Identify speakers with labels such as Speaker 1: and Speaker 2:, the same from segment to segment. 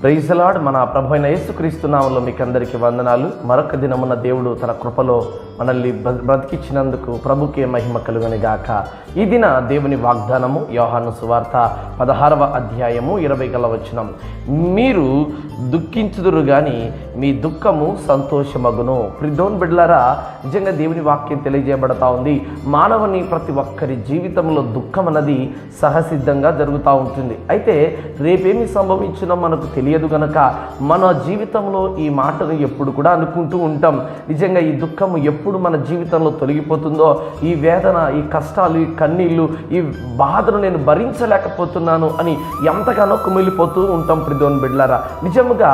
Speaker 1: Praise the lord. మన ప్రభువైన యేసుక్రీస్తు నామములో మీకు అందరికీ వందనాలు. మరొక దినమున దేవుడు తన కృపలో మనల్ని బ్రతికించినందుకు ప్రభుకే మహిమ కలుగును గాక. ఈ దిన దేవుని వాగ్దానము యోహాను సువార్త 16వ అధ్యాయము 20వ వచనం. మీరు దుఃఖించుదురు గాని మీ దుఃఖము సంతోషమగును. ప్రిదోన్ బిడ్డలారా, నిజంగా దేవుని వాక్యం తెలియజేయబడతా ఉంది. మానవుని ప్రతి ఒక్కరి జీవితంలో దుఃఖం అన్నది సహసిద్ధంగా జరుగుతూ ఉంటుంది. అయితే రేపేమి సంభవించినో మనకు తెలియదు గనక మన జీవితంలో ఈ మాటను ఎప్పుడు కూడా అనుకుంటూ ఉంటాం. నిజంగా ఈ దుఃఖము ఎప్పుడు మన జీవితంలో తొలగిపోతుందో, ఈ వేదన, ఈ కష్టాలు, ఈ కన్నీళ్ళు, ఈ బాధను నేను భరించలేకపోతున్నాను అని ఎంతగానో కుమిలిపోతూ ఉంటాం. ప్రిదోన్ బిడ్డలారా, నిజముగా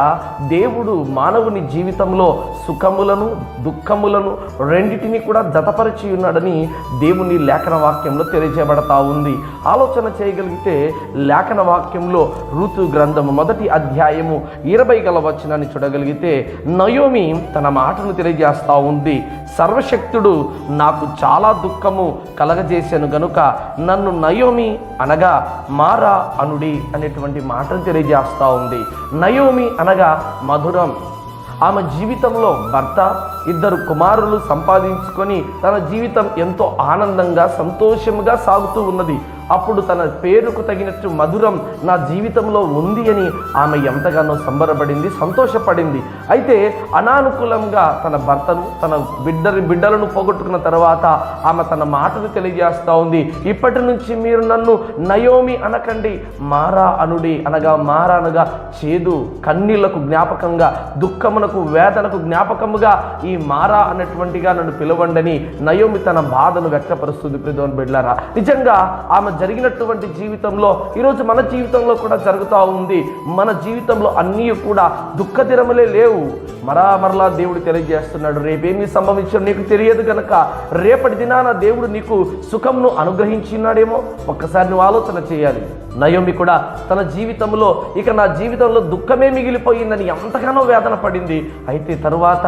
Speaker 1: దేవుడు మానవుని జీవితంలో సుఖములను దుఃఖములను రెండిటిని కూడా జతపరిచి ఉన్నాడని దేవుని లేఖన వాక్యంలో తెలియజేయబడతా ఉంది. ఆలోచన చేయగలిగితే లేఖన వాక్యంలో ఋతు గ్రంథము 1వ అధ్యాయము 20వ వచనాన్ని చూడగలిగితే నయోమి తన మాటను తెలియజేస్తూ ఉంది. సర్వశక్తుడు నాకు చాలా దుఃఖము కలగజేశాను గనుక నన్ను నయోమి అనగా మారా అనుడి అనేటువంటి మాటను తెలియజేస్తూ ఉంది. నయోమి అనగా మధురం. ఆమె జీవితంలో భర్త, 2 కుమారులు సంపాదించుకొని తన జీవితం ఎంతో ఆనందంగా సంతోషముగా సాగుతూ ఉన్నది. అప్పుడు తన పేరుకు తగినట్టు మధురం నా జీవితంలో ఉంది అని ఆమె ఎంతగానో సంబరపడింది, సంతోషపడింది. అయితే అనానుకూలంగా తన భర్తను, తన బిడ్డలను పోగొట్టుకున్న తర్వాత ఆమె తన మాటను తెలియజేస్తూ ఉంది. ఇప్పటి నుంచి మీరు నన్ను నయోమి అనకండి, మారా అనుడి. అనగా మారా అనగా చేదు, కన్నీళ్లకు జ్ఞాపకంగా, దుఃఖమునకు, వేదనకు జ్ఞాపకముగా ఈ మారా అన్నటువంటిగా నన్ను పిలవండని నయోమి తన బాధను వ్యక్తపరుస్తుంది. ప్రిదోన్ బిడ్డలారా, నిజంగా ఆమె జరిగినటువంటి జీవితంలో ఈరోజు మన జీవితంలో కూడా జరుగుతూ ఉంది. మన జీవితంలో అన్నీ కూడా దుఃఖ దినములే లేవు. మరలా దేవుడు తెలియజేస్తున్నాడు, రేపేమీ సంభవించడం నీకు తెలియదు కనుక రేపటి దినాన దేవుడు నీకు సుఖంను అనుగ్రహించినాడేమో ఒక్కసారి నువ్వు ఆలోచన చేయాలి. నయోమి కూడా తన జీవితంలో ఇక నా జీవితంలో దుఃఖమే మిగిలిపోయిందని ఎంతగానో వేదన పడింది. అయితే తరువాత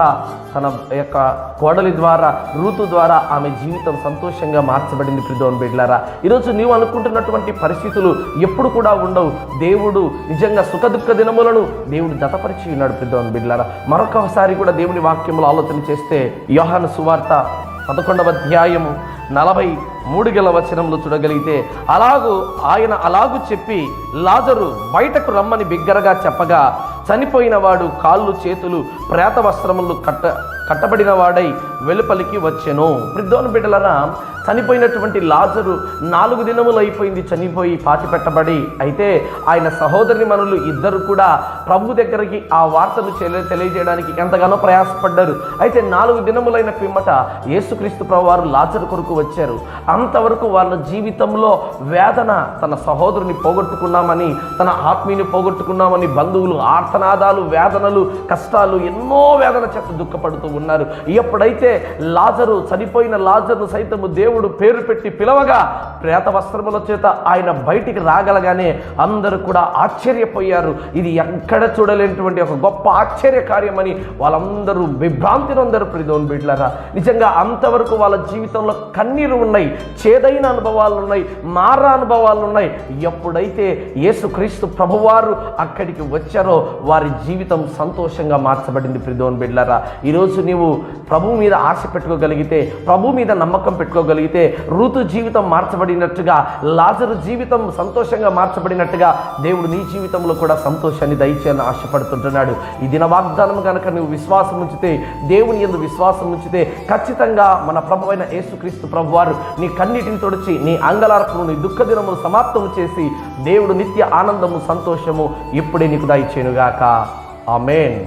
Speaker 1: తన యొక్క కోడలి ద్వారా, ఋతు ద్వారా ఆమె జీవితం సంతోషంగా మార్చబడింది. ప్రిదోన్ బిడ్డలారా, ఈరోజు నీవు అనుకుంటున్నటువంటి పరిస్థితులు ఎప్పుడు కూడా ఉండవు. దేవుడు నిజంగా సుఖ దుఃఖ దినములను దేవుడు జతపరిచి ఉన్నాడు. ప్రిదోన్ బిడ్డలారా, మరొకసారి కూడా దేవుని వాక్యములు ఆలోచన చేస్తే యోహాను సువార్త 11వ అధ్యాయము 43వ వచనంలో చూడగలిగితే ఆయన అలాగూ చెప్పి లాజరు బయటకు రమ్మని బిగ్గరగా చెప్పగా చనిపోయిన వాడు కాళ్ళు చేతులు ప్రేత వస్త్రములు కట్టబడిన వాడై వెలుపలికి వచ్చెను. ప్రిదోన్ బిడ్డలారా, చనిపోయినటువంటి లాజరు 4 దినములు అయిపోయింది చనిపోయి పాతిపెట్టబడి. అయితే ఆయన సహోదరి మనులు 2 కూడా ప్రభు దగ్గరికి ఆ వార్తను తెలియజేయడానికి ఎంతగానో ప్రయాసపడ్డారు. అయితే 4 దినములైన పిమ్మట యేసుక్రీస్తు ప్రభు వారు లాజరు కొరకు వచ్చారు. అంతవరకు వాళ్ళ జీవితంలో వేదన, తన సహోదరుని పోగొట్టుకున్నామని, తన ఆత్మీయుని పోగొట్టుకున్నామని బంధువులు ఆర్తనాదాలు, వేదనలు, కష్టాలు, ఎన్నో వేదన చేత దుఃఖపడుతూ ఉన్నారు. ఎప్పుడైతే లాజరు, చనిపోయిన లాజరును సైతము దేవుడు పేరు పెట్టి పిలవగా ప్రేత వస్త్రముల చేత ఆయన బయటికి రాగలగానే అందరూ కూడా ఆశ్చర్యపోయారు. ఇది ఎక్కడ చూడలేనటువంటి ఒక గొప్ప ఆశ్చర్య కార్యమని వాళ్ళందరూ విభ్రాంతి నొందరు. ప్రిదోన్ బిడ్డలారా, నిజంగా అంతవరకు వాళ్ళ జీవితంలో కన్నీరు ఉన్నాయి, చేదైన అనుభవాలు ఉన్నాయి, మారా అనుభవాలు ఉన్నాయి. ఎప్పుడైతే యేసుక్రీస్తు ప్రభువారు అక్కడికి వచ్చారో వారి జీవితం సంతోషంగా మార్చబడింది. ప్రిదోన్ బిడ్డలారా, ఈరోజు నీవు ప్రభు మీద ఆశ పెట్టుకోగలిగితే, ప్రభు మీద నమ్మకం పెట్టుకోగలిగితే, ఋతు జీవితం మార్చబడినట్టుగా, లాజరు జీవితం సంతోషంగా మార్చబడినట్టుగా దేవుడు నీ జీవితంలో కూడా సంతోషాన్ని దయచేయాలని ఆశపడుతుంటున్నాడు. ఈ దిన వాగ్దానం కనుక నువ్వు విశ్వాసం ఉంచితే, దేవుని యందు విశ్వాసం ఉంచితే, ఖచ్చితంగా మన ప్రభువైన యేసుక్రీస్తు ప్రభువారు నీ కన్నీటిని తొడిచి, నీ అంగలార్పును, నీ దుఃఖ దినములు సమాప్తము చేసి దేవుడు నిత్య ఆనందము, సంతోషము ఇప్పుడే నీకు దయచేయునుగాక. ఆమేన్.